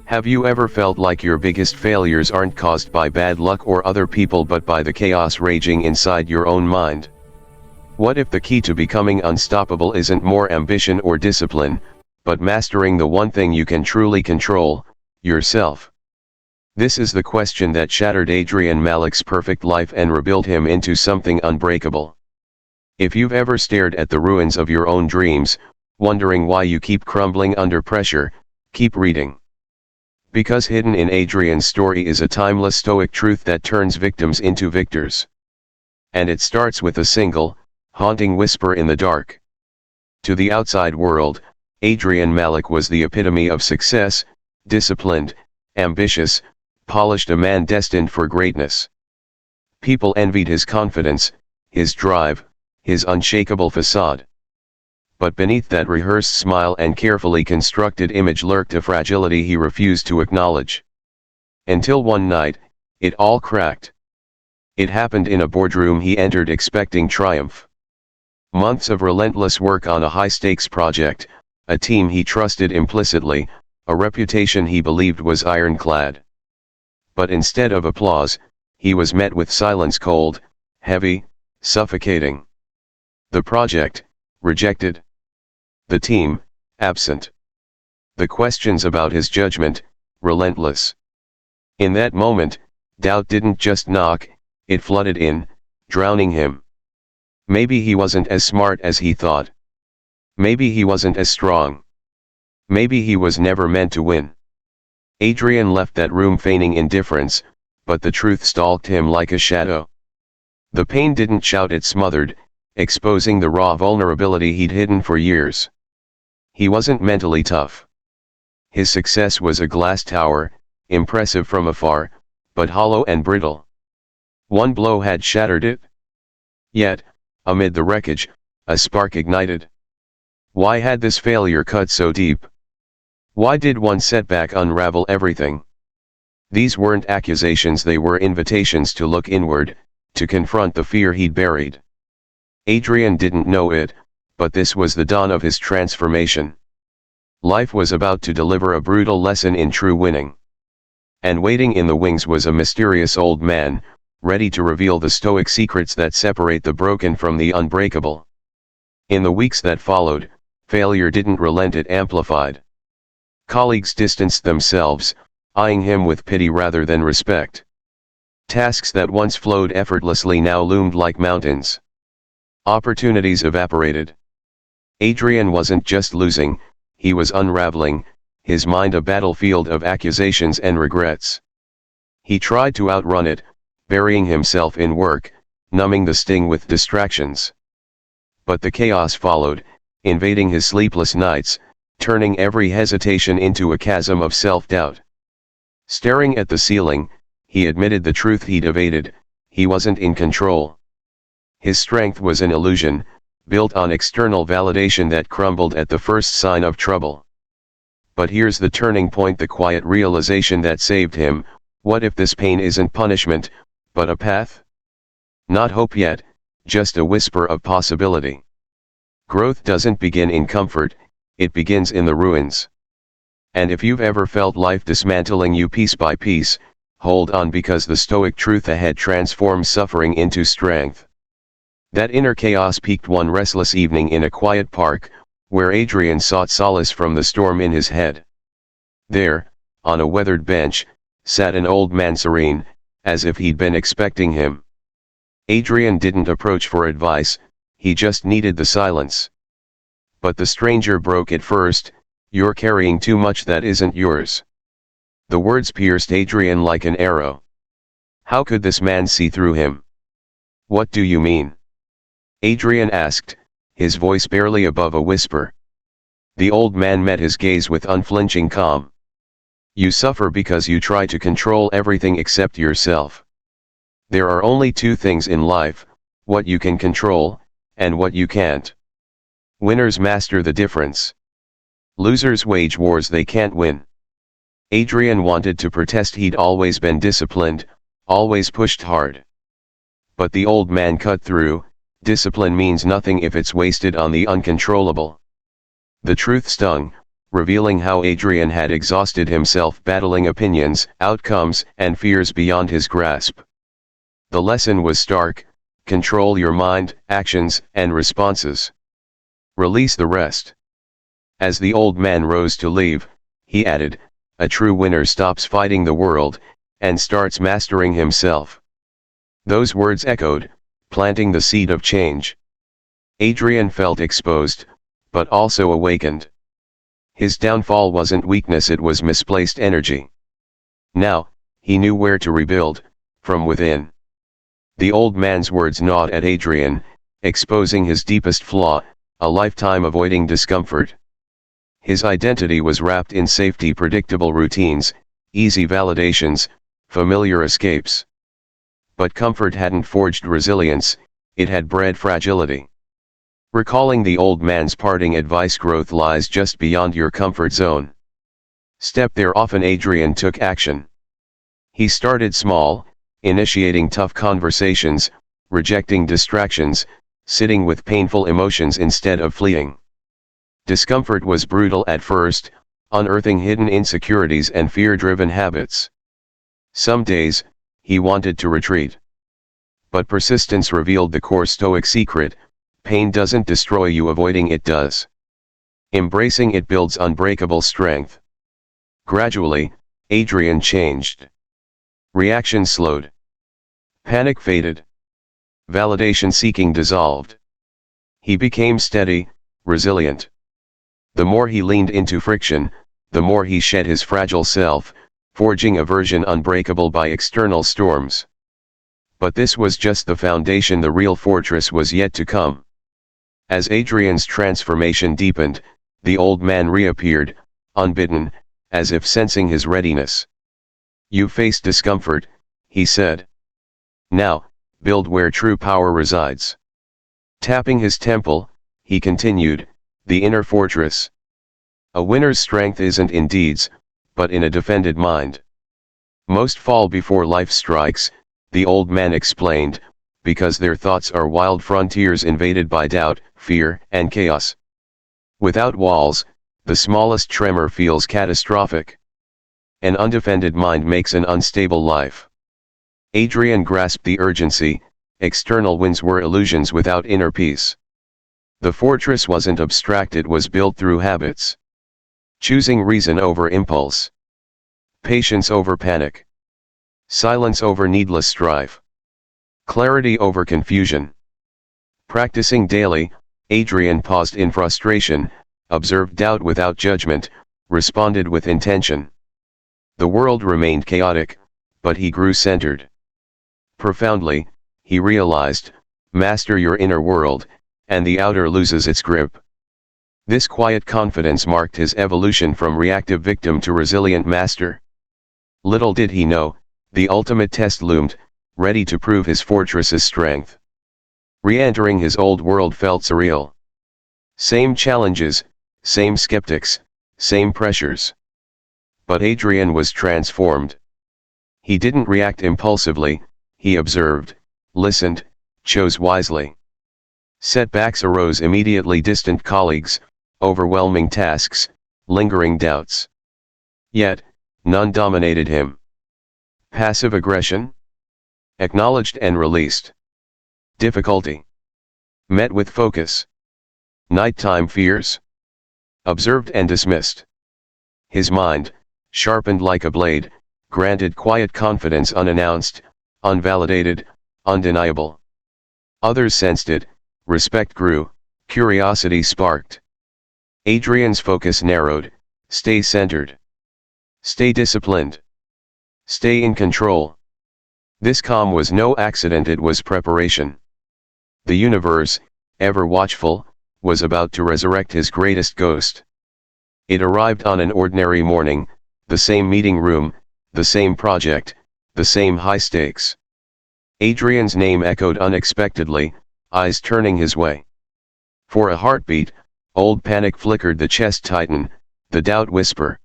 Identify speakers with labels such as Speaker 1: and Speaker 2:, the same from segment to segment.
Speaker 1: Have you ever felt like your biggest failures aren't caused by bad luck or other people but by the chaos raging inside your own mind? What if the key to becoming unstoppable isn't more ambition or discipline, but mastering the one thing you can truly control, yourself? This is the question that shattered Adrian Malik's perfect life and rebuilt him into something unbreakable. If you've ever stared at the ruins of your own dreams, wondering why you keep crumbling under pressure, keep reading. Because hidden in Adrian's story is a timeless Stoic truth that turns victims into victors. And it starts with a single, haunting whisper in the dark. To the outside world, Adrian Malik was the epitome of success, disciplined, ambitious, polished, a man destined for greatness. People envied his confidence, his drive, his unshakable facade. But beneath that rehearsed smile and carefully constructed image lurked a fragility he refused to acknowledge. Until one night, it all cracked. It happened in a boardroom he entered expecting triumph. Months of relentless work on a high-stakes project, a team he trusted implicitly, a reputation he believed was ironclad. But instead of applause, he was met with silence, cold, heavy, suffocating. The project, rejected. The team, absent. The questions about his judgment, relentless. In that moment, doubt didn't just knock, it flooded in, drowning him. Maybe he wasn't as smart as he thought. Maybe he wasn't as strong. Maybe he was never meant to win. Adrian left that room feigning indifference, but the truth stalked him like a shadow. The pain didn't shout, it smothered, exposing the raw vulnerability he'd hidden for years. He wasn't mentally tough. His success was a glass tower, impressive from afar, but hollow and brittle. One blow had shattered it. Yet, amid the wreckage, a spark ignited. Why had this failure cut so deep? Why did one setback unravel everything? These weren't accusations, they were invitations to look inward, to confront the fear he'd buried. Adrian didn't know it, but this was the dawn of his transformation. Life was about to deliver a brutal lesson in true winning. And waiting in the wings was a mysterious old man, ready to reveal the Stoic secrets that separate the broken from the unbreakable. In the weeks that followed, failure didn't relent, it amplified. Colleagues distanced themselves, eyeing him with pity rather than respect. Tasks that once flowed effortlessly now loomed like mountains. Opportunities evaporated. Adrian wasn't just losing, he was unraveling, his mind a battlefield of accusations and regrets. He tried to outrun it, burying himself in work, numbing the sting with distractions. But the chaos followed, invading his sleepless nights, turning every hesitation into a chasm of self-doubt. Staring at the ceiling, he admitted the truth he'd evaded: he wasn't in control. His strength was an illusion, built on external validation that crumbled at the first sign of trouble. But here's the turning point, the quiet realization that saved him: what if this pain isn't punishment, but a path? Not hope yet, just a whisper of possibility. Growth doesn't begin in comfort, it begins in the ruins. And if you've ever felt life dismantling you piece by piece, hold on, because the Stoic truth ahead transforms suffering into strength. That inner chaos peaked one restless evening in a quiet park, where Adrian sought solace from the storm in his head. There, on a weathered bench, sat an old man, serene, as if he'd been expecting him. Adrian didn't approach for advice, he just needed the silence. But the stranger broke it first: "You're carrying too much that isn't yours." The words pierced Adrian like an arrow. How could this man see through him? "What do you mean?" Adrian asked, his voice barely above a whisper. The old man met his gaze with unflinching calm. "You suffer because you try to control everything except yourself. There are only two things in life: what you can control, and what you can't. Winners master the difference. Losers wage wars they can't win." Adrian wanted to protest, he'd always been disciplined, always pushed hard. But the old man cut through: discipline means nothing if it's wasted on the uncontrollable. The truth stung: revealing how Adrian had exhausted himself battling opinions, outcomes, and fears beyond his grasp. The lesson was stark: control your mind, actions, and responses. Release the rest. As the old man rose to leave, he added, "A true winner stops fighting the world, and starts mastering himself." Those words echoed, planting the seed of change. Adrian felt exposed, but also awakened. His downfall wasn't weakness, it was misplaced energy. Now, he knew where to rebuild, from within. The old man's words gnawed at Adrian, exposing his deepest flaw: a lifetime avoiding discomfort. His identity was wrapped in safety, predictable routines, easy validations, familiar escapes. But comfort hadn't forged resilience, it had bred fragility. Recalling the old man's parting advice, growth lies just beyond your comfort zone. Step there. Often Adrian took action. He started small, initiating tough conversations, rejecting distractions, sitting with painful emotions instead of fleeing. Discomfort was brutal at first, unearthing hidden insecurities and fear-driven habits. Some days, he wanted to retreat. But persistence revealed the core Stoic secret: pain doesn't destroy you, avoiding it does. Embracing it builds unbreakable strength. Gradually, Adrian changed. Reaction slowed. Panic faded. Validation-seeking dissolved. He became steady, resilient. The more he leaned into friction, the more he shed his fragile self, forging a version unbreakable by external storms. But this was just the foundation. The real fortress was yet to come. As Adrian's transformation deepened, the old man reappeared, unbidden, as if sensing his readiness. "You face discomfort," he said. "Now, build where true power resides." Tapping his temple, he continued, "The inner fortress. A winner's strength isn't in deeds, but in a defended mind. Most fall before life strikes," the old man explained, "because their thoughts are wild frontiers invaded by doubt, fear, and chaos. Without walls, the smallest tremor feels catastrophic. An undefended mind makes an unstable life." Adrian grasped the urgency. External winds were illusions without inner peace. The fortress wasn't abstract, it was built through habits. Choosing reason over impulse. Patience over panic. Silence over needless strife. Clarity over confusion. Practicing daily, Adrian paused in frustration, observed doubt without judgment, responded with intention. The world remained chaotic, but he grew centered. Profoundly, he realized, master your inner world, and the outer loses its grip. This quiet confidence marked his evolution from reactive victim to resilient master. Little did he know, the ultimate test loomed, ready to prove his fortress's strength. Re-entering his old world felt surreal. Same challenges, same skeptics, same pressures. But Adrian was transformed. He didn't react impulsively, he observed, listened, chose wisely. Setbacks arose immediately: distant colleagues, overwhelming tasks, lingering doubts. Yet, none dominated him. Passive aggression? Acknowledged and released. Difficulty? Met with focus. Nighttime fears? Observed and dismissed. His mind, sharpened like a blade, granted quiet confidence, unannounced, unvalidated, undeniable. Others sensed it, respect grew, curiosity sparked. Adrian's focus narrowed: stay centered. Stay disciplined. Stay in control. This calm was no accident, it was preparation. The universe, ever watchful, was about to resurrect his greatest ghost. It arrived on an ordinary morning, the same meeting room, the same project, the same high stakes. Adrian's name echoed unexpectedly, eyes turning his way. For a heartbeat, old panic flickered, the chest tightened, the doubt whisper.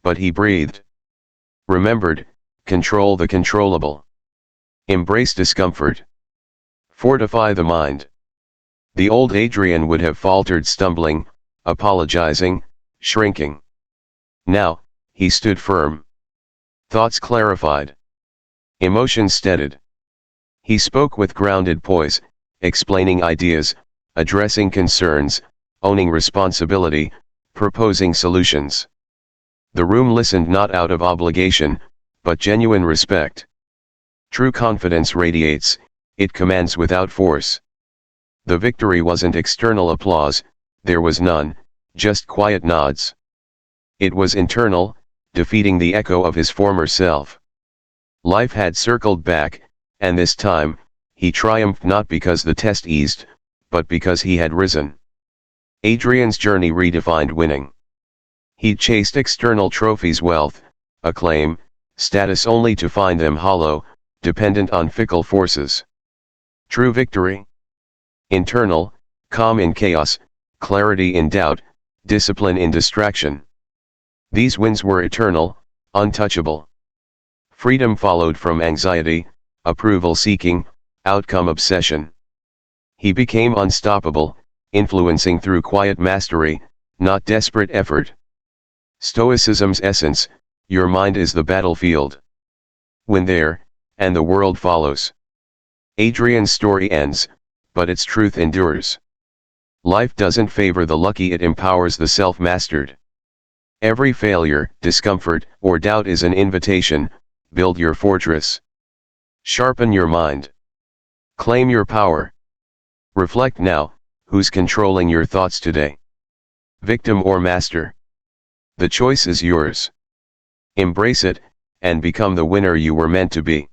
Speaker 1: But he breathed. Remembered, control the controllable. Embrace discomfort. Fortify the mind. The old Adrian would have faltered, stumbling, apologizing, shrinking. Now, he stood firm. Thoughts clarified. Emotions steadied. He spoke with grounded poise, explaining ideas, addressing concerns, owning responsibility, proposing solutions. The room listened not out of obligation, but genuine respect. True confidence radiates, it commands without force. The victory wasn't external applause, there was none, just quiet nods. It was internal, defeating the echo of his former self. Life had circled back, and this time, he triumphed not because the test eased, but because he had risen. Adrian's journey redefined winning. He'd chased external trophies, wealth, acclaim, status, only to find them hollow, dependent on fickle forces. True victory? Internal, calm in chaos, clarity in doubt, discipline in distraction. These wins were eternal, untouchable. Freedom followed from anxiety, approval seeking, outcome obsession. He became unstoppable, influencing through quiet mastery, not desperate effort. Stoicism's essence: your mind is the battlefield. Win there, and the world follows. Adrian's story ends, but its truth endures. Life doesn't favor the lucky, it empowers the self-mastered. Every failure, discomfort, or doubt is an invitation: build your fortress. Sharpen your mind. Claim your power. Reflect now: who's controlling your thoughts today? Victim or master? The choice is yours. Embrace it, and become the winner you were meant to be.